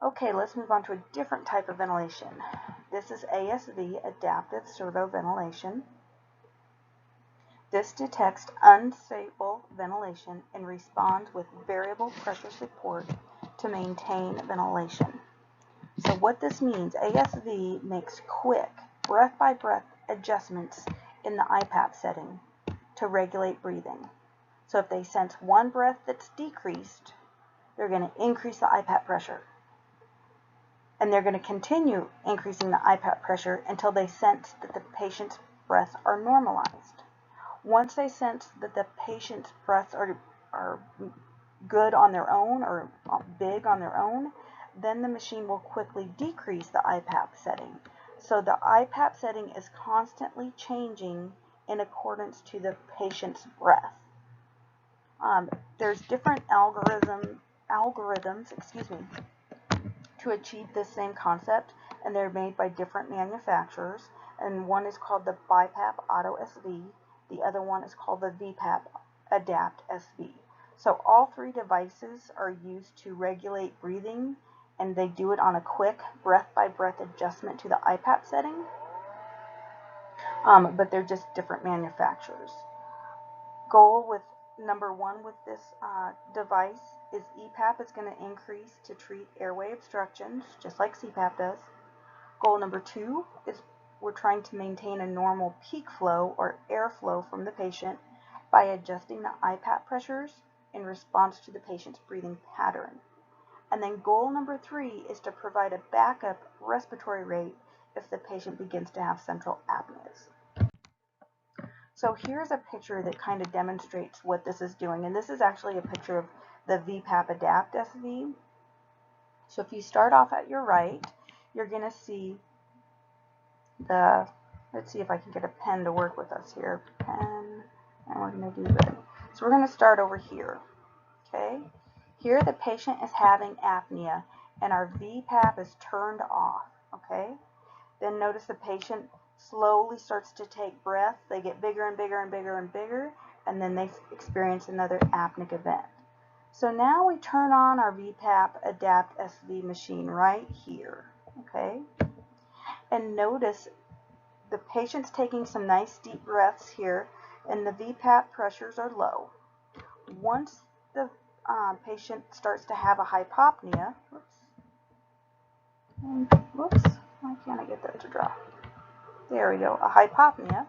Okay, let's move on to a different type of ventilation. This is ASV, adaptive servo ventilation. This detects unstable ventilation and responds with variable pressure support to maintain ventilation. So what this means, ASV makes quick breath-by-breath adjustments in the IPAP setting to regulate breathing. So if they sense one breath that's decreased, they're going to increase the IPAP pressure. And they're going to continue increasing the IPAP pressure until they sense that the patient's breaths are normalized. Once they sense that the patient's breaths are good on their own or big on their own, then the machine will quickly decrease the IPAP setting. So the IPAP setting is constantly changing in accordance to the patient's breath. There's different algorithms, to achieve this same concept, and they're made by different manufacturers. And one is called the BiPAP Auto SV. The other one is called the VPAP Adapt SV. So all three devices are used to regulate breathing, and they do it on a quick breath-by-breath adjustment to the IPAP setting, but they're just different manufacturers. Goal with number one with this device is EPAP is going to increase to treat airway obstructions, just like CPAP does. Goal number two is we're trying to maintain a normal peak flow or airflow from the patient by adjusting the IPAP pressures in response to the patient's breathing pattern. And then goal number three is to provide a backup respiratory rate if the patient begins to have central apneas. So here's a picture that kind of demonstrates what this is doing, and this is actually a picture of the VPAP Adapt SV. So if you start off at your right, you're going to see let's see if I can get a pen to work with us here. Pen, and we're going to do this. So we're going to start over here. Okay, here the patient is having apnea, and our VPAP is turned off. Okay, then notice the patient slowly starts to take breath. They get bigger and bigger and bigger and bigger, and then they experience another apneic event. So now we turn on our VPAP Adapt SV machine right here. Okay, and notice the patient's taking some nice deep breaths here, and the VPAP pressures are low. Once the patient starts to have a hypopnea, whoops, why can't I get that to drop? There we go, a hypopnea.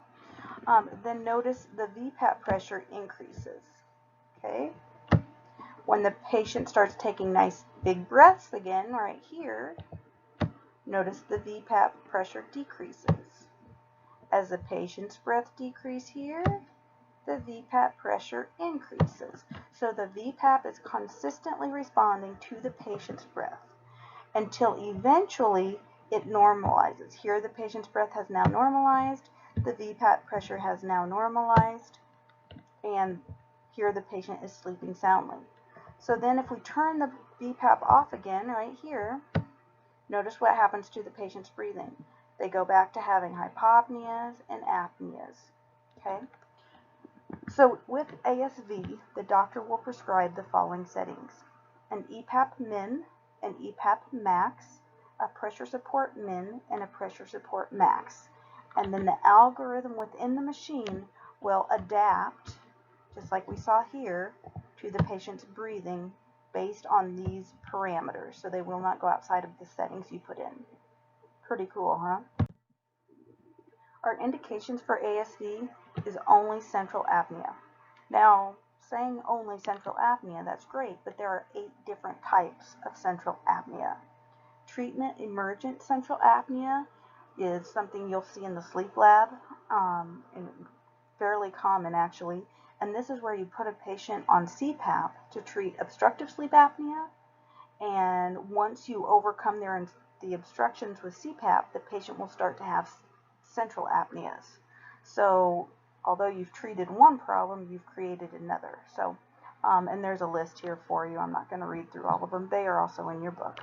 Then notice the VPAP pressure increases. Okay, when the patient starts taking nice big breaths again, right here, notice the VPAP pressure decreases. As the patient's breath decreases here, the VPAP pressure increases. So the VPAP is consistently responding to the patient's breath until eventually it normalizes. Here the patient's breath has now normalized, the VPAP pressure has now normalized, and here the patient is sleeping soundly. So then if we turn the VPAP off again right here, notice what happens to the patient's breathing. They go back to having hypopneas and apneas. Okay? So with ASV, the doctor will prescribe the following settings: an EPAP min, an EPAP max, a pressure support min, and a pressure support max. And then the algorithm within the machine will adapt, just like we saw here, to the patient's breathing based on these parameters. So they will not go outside of the settings you put in. Pretty cool, huh? Our indications for ASV is only central apnea. Now, saying only central apnea, that's great, but there are 8 different types of central apnea. Treatment emergent central apnea is something you'll see in the sleep lab, and fairly common actually. And this is where you put a patient on CPAP to treat obstructive sleep apnea. And once you overcome the obstructions with CPAP, the patient will start to have central apneas. So although you've treated one problem, you've created another. So, and there's a list here for you. I'm not going to read through all of them. They are also in your book.